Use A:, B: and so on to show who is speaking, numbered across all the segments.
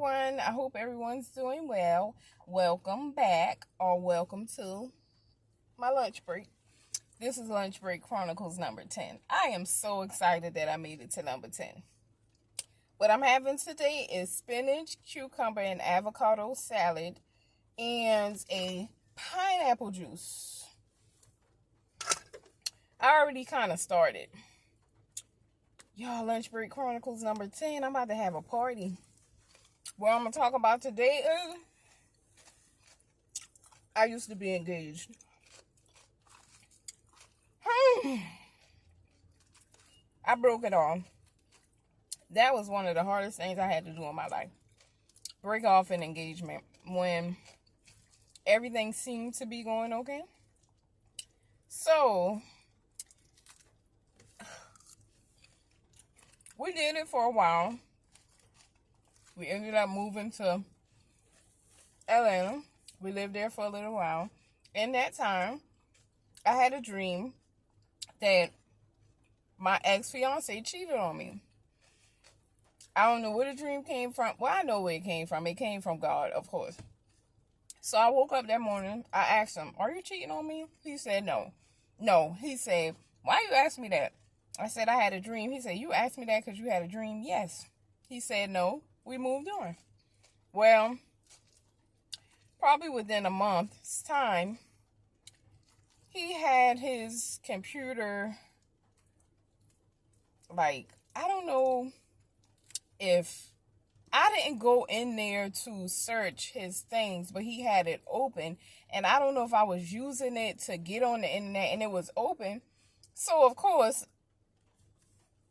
A: everyone. I hope everyone's doing well. Welcome back or welcome to my lunch break. This is Lunchbreak Chronicles number 10. I am so excited that I made it to number 10. What I'm having today is spinach, cucumber, and avocado salad and a pineapple juice. I already kind of started. Y'all, Lunchbreak Chronicles number 10. I'm about to have a party. What I'm going to talk about today is I used to be engaged. I broke it off. That was one of the hardest things I had to do in my life. Break off an engagement when everything seemed to be going okay. So, we did it for a while. We ended up moving to Atlanta. We lived there for a little while. In that time, I had a dream that my ex-fiance cheated on me. I don't know where the dream came from. Well, I know where it came from. It came from God, of course. So I woke up that morning. I asked him, "Are you cheating on me?" He said, "No." No, he said, "Why you ask me that?" I said, "I had a dream." He said, "You asked me that because you had a dream?" Yes. He said, "No." We moved on. Well, probably within a month's time, he had his computer, I don't know if I didn't go in there to search his things, but he had it open. And I don't know if I was using it to get on the internet and it was open. So, of course,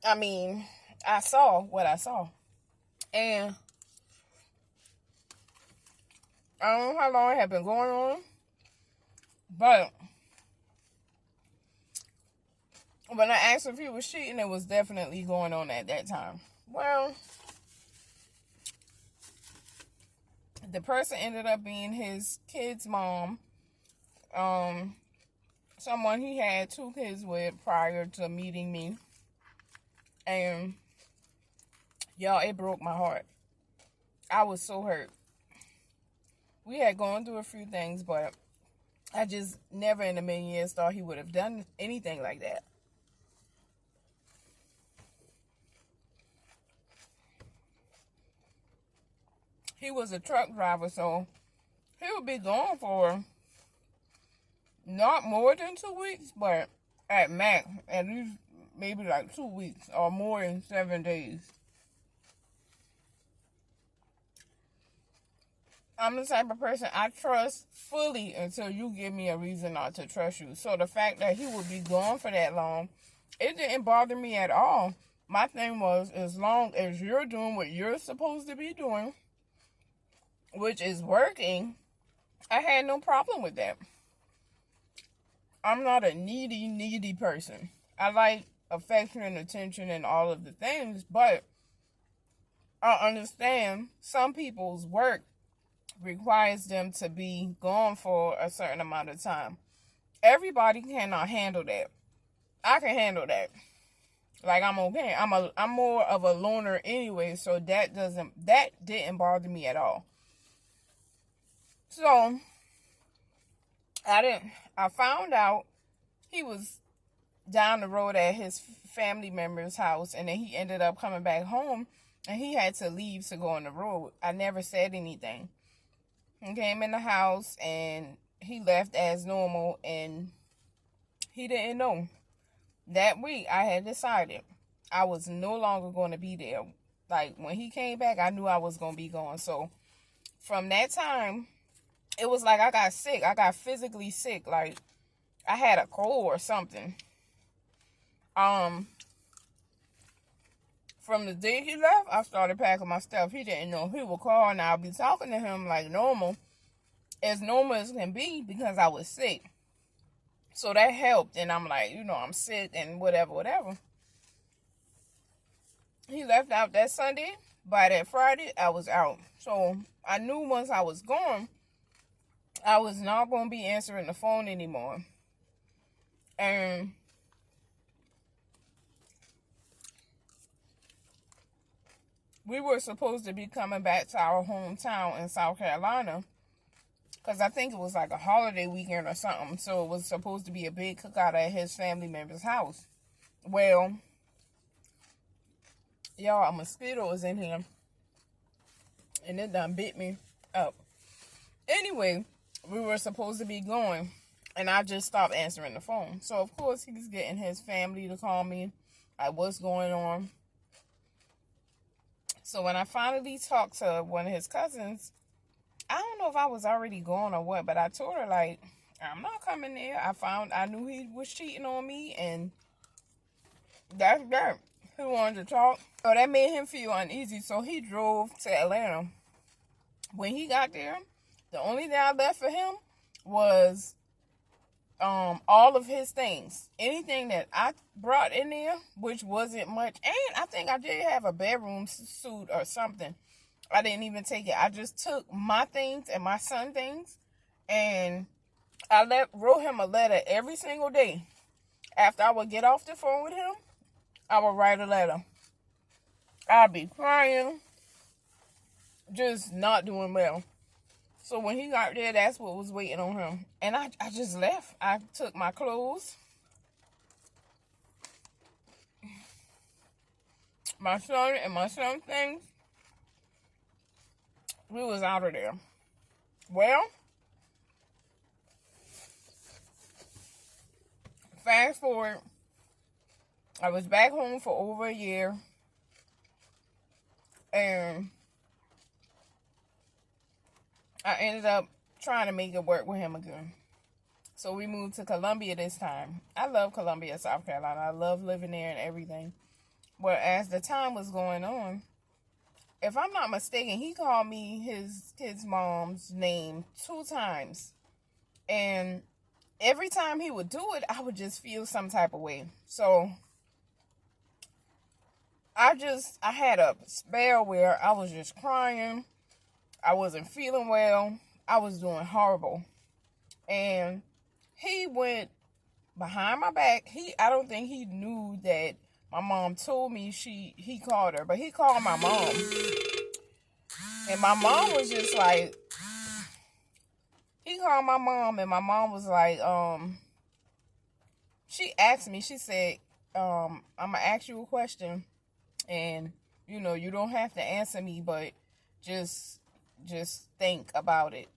A: I saw what I saw. And I don't know how long it had been going on, but when I asked if he was cheating, it was definitely going on at that time. Well, the person ended up being his kid's mom, someone he had 2 kids with prior to meeting me. And y'all, it broke my heart. I was so hurt. We had gone through a few things, but I just never in a million years thought he would have done anything like that. He was a truck driver, so he would be gone for not more than 2 weeks, but at max, at least maybe 2 weeks or more than 7 days. I'm the type of person I trust fully until you give me a reason not to trust you. So the fact that he would be gone for that long, it didn't bother me at all. My thing was, as long as you're doing what you're supposed to be doing, which is working, I had no problem with that. I'm not a needy person. I like affection and attention and all of the things, but I understand some people's work requires them to be gone for a certain amount of time. Everybody cannot handle that. I can handle that. I'm okay. I'm more of a loner anyway, so that didn't bother me at all. So I found out he was down the road at his family member's house, and then he ended up coming back home, and he had to leave to go on the road. I never said anything. He came in the house, and he left as normal, and he didn't know. That week, I had decided I was no longer going to be there. When he came back, I knew I was going to be gone. So, from that time, it was like I got sick. I got physically sick. I had a cold or something. From the day he left, I started packing my stuff. He didn't know. He would call, and I'll be talking to him like normal as can be, because I was sick. So that helped, and I'm like, I'm sick and whatever. He left out that Sunday. By that Friday, I was out. So I knew once I was gone, I was not going to be answering the phone anymore. And we were supposed to be coming back to our hometown in South Carolina, because I think it was like a holiday weekend or something. So it was supposed to be a big cookout at his family member's house. Well, y'all, a mosquito is in here. And it done bit me up. Anyway, we were supposed to be going. And I just stopped answering the phone. So, of course, he's getting his family to call me. Like, what's going on? So, when I finally talked to one of his cousins, I don't know if I was already gone or what, but I told her, like, I'm not coming there. I knew he was cheating on me, and that's that. He wanted to talk. So, that made him feel uneasy. So, he drove to Atlanta. When he got there, the only thing I left for him was all of his things. Anything that I brought in there, which wasn't much. And I think I did have a bedroom suit or something. I didn't even take it. I just took my things and my son's things. And I wrote him a letter every single day. After I would get off the phone with him, I would write a letter. I'd be crying. Just not doing well. So when he got there, that's what was waiting on him. And I just left. I took my clothes, my son and my son's things. We was out of there. Well, fast forward, I was back home for over a year. And I ended up trying to make it work with him again. So we moved to Columbia this time. I love Columbia, South Carolina. I love living there and everything. But as the time was going on, if I'm not mistaken, he called me his mom's name 2 times. And every time he would do it, I would just feel some type of way. So I had a spell where I was just crying. I wasn't feeling well. I was doing horrible. And he went behind my back. I don't think he knew that my mom told me he called her. But he called my mom. And my mom was just like, he called my mom and my mom was like, she asked me, she said, I'm going to ask you a question. And, you don't have to answer me, but just think about it.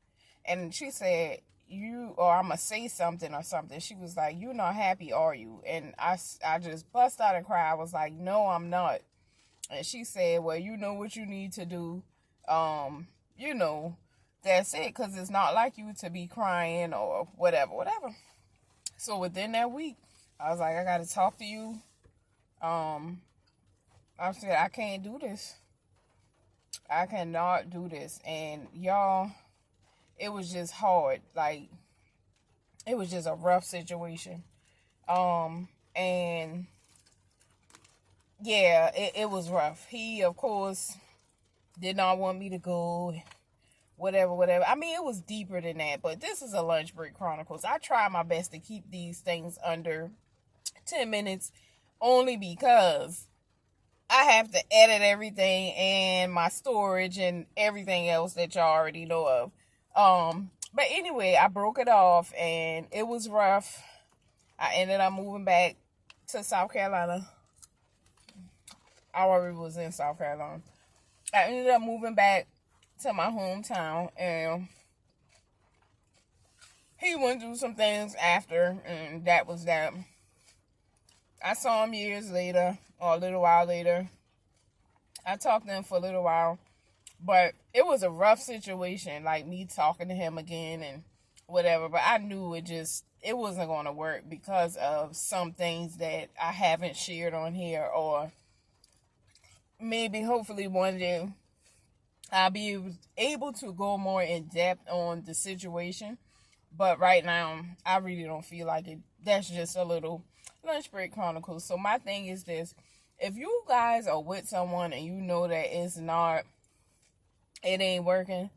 A: And she said, I'm going to say something or something. She was like, you're not happy, are you? And I just bust out and cried. I was like, no, I'm not. And she said, well, you know what you need to do. That's it. Because it's not like you to be crying or whatever. So within that week, I was like, I got to talk to you. I said, I can't do this. I cannot do this. And y'all, it was just hard. Like, it was just a rough situation. And yeah, it was rough. He, of course, did not want me to go, whatever. I mean, it was deeper than that, but this is a Lunchbreak Chronicles. I try my best to keep these things under 10 minutes only because I have to edit everything and my storage and everything else that y'all already know of. But anyway, I broke it off and it was rough. I ended up moving back to South Carolina. I already was in South Carolina. I ended up moving back to my hometown and he went through some things after, and that was that. I saw him years later, or a little while later. I talked to him for a little while, but it was a rough situation, like me talking to him again and whatever, but I knew it wasn't going to work because of some things that I haven't shared on here, or maybe hopefully one day I'll be able to go more in depth on the situation, but right now I really don't feel like it. That's just a little Lunchbreak Chronicles. So my thing is this: if you guys are with someone and you know that it ain't working,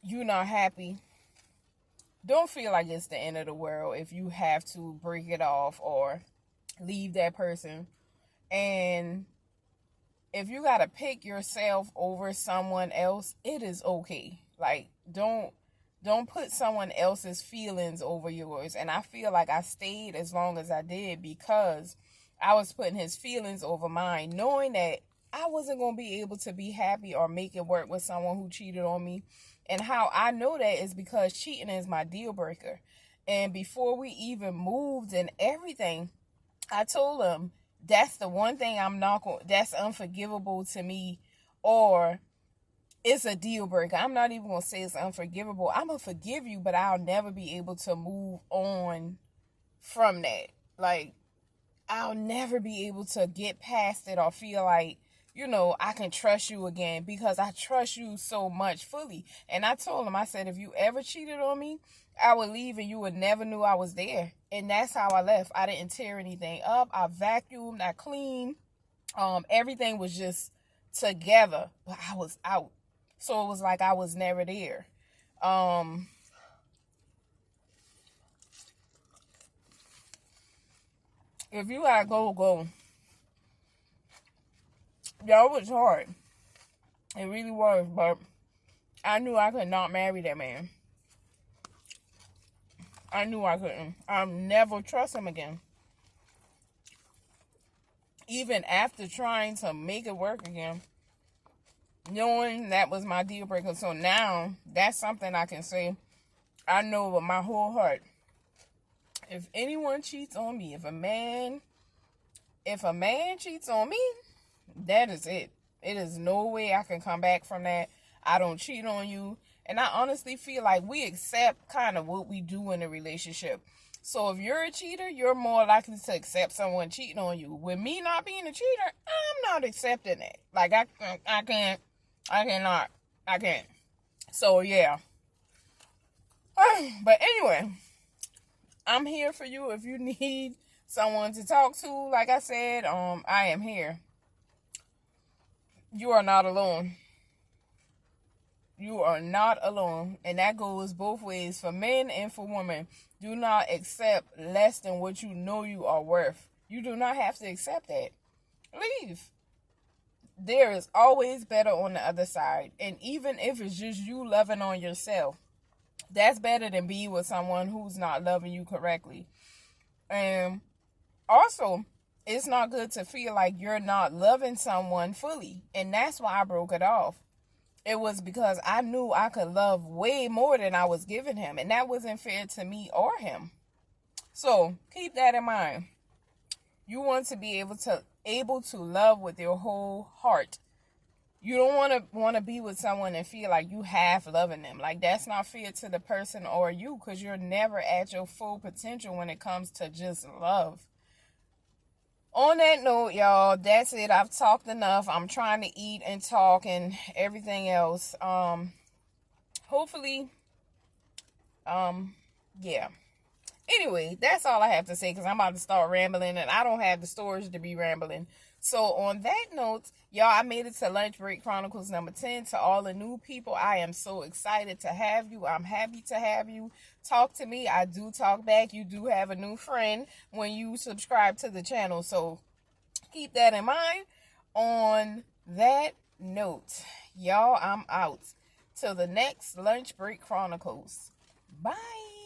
A: you're not happy, don't feel like it's the end of the world if you have to break it off or leave that person. And if you gotta pick yourself over someone else, it is okay. Like, don't put someone else's feelings over yours. And I feel like I stayed as long as I did because I was putting his feelings over mine, knowing that I wasn't going to be able to be happy or make it work with someone who cheated on me. And how I know that is because cheating is my deal breaker. And before we even moved and everything, I told him that's the one thing I'm not going, that's unforgivable to me, or it's a deal breaker. I'm not even going to say it's unforgivable. I'm going to forgive you, but I'll never be able to move on from that. Like, I'll never be able to get past it or feel like, you know, I can trust you again because I trust you so much fully. And I told him, I said, if you ever cheated on me, I would leave and you would never knew I was there. And that's how I left. I didn't tear anything up. I vacuumed, I cleaned. Everything was just together, but I was out. So it was like I was never there. If you gotta go, go. Yo, it was hard. It really was, but I knew I could not marry that man. I knew I couldn't. I'll never trust him again. Even after trying to make it work again, knowing that was my deal breaker. So now, that's something I can say. I know with my whole heart, if anyone cheats on me, if a man cheats on me, that is it. It is no way I can come back from that. I don't cheat on you. And I honestly feel like we accept kind of what we do in a relationship. So if you're a cheater, you're more likely to accept someone cheating on you. With me not being a cheater, I'm not accepting that. Like, I can't. So, yeah. But anyway, I'm here for you if you need someone to talk to. Like I said, I am here. You are not alone. You are not alone. And that goes both ways for men and for women. Do not accept less than what you know you are worth. You do not have to accept that. Leave. There is always better on the other side. And even if it's just you loving on yourself, that's better than being with someone who's not loving you correctly. And also, it's not good to feel like you're not loving someone fully. And that's why I broke it off. It was because I knew I could love way more than I was giving him. And that wasn't fair to me or him. So keep that in mind. You want to be able to love with your whole heart. You don't want to be with someone and feel like you half loving them. Like, that's not fair to the person or you, because you're never at your full potential when it comes to just love. On that note, y'all, that's it. I've talked enough. I'm trying to eat and talk and everything else. Hopefully, yeah. Anyway, that's all I have to say because I'm about to start rambling and I don't have the storage to be rambling. So on that note, y'all, I made it to Lunchbreak Chronicles number 10. To all the new people, I am so excited to have you. I'm happy to have you. Talk to me. I do talk back. You do have a new friend when you subscribe to the channel. So keep that in mind. On that note, y'all, I'm out. Till the next Lunchbreak Chronicles. Bye.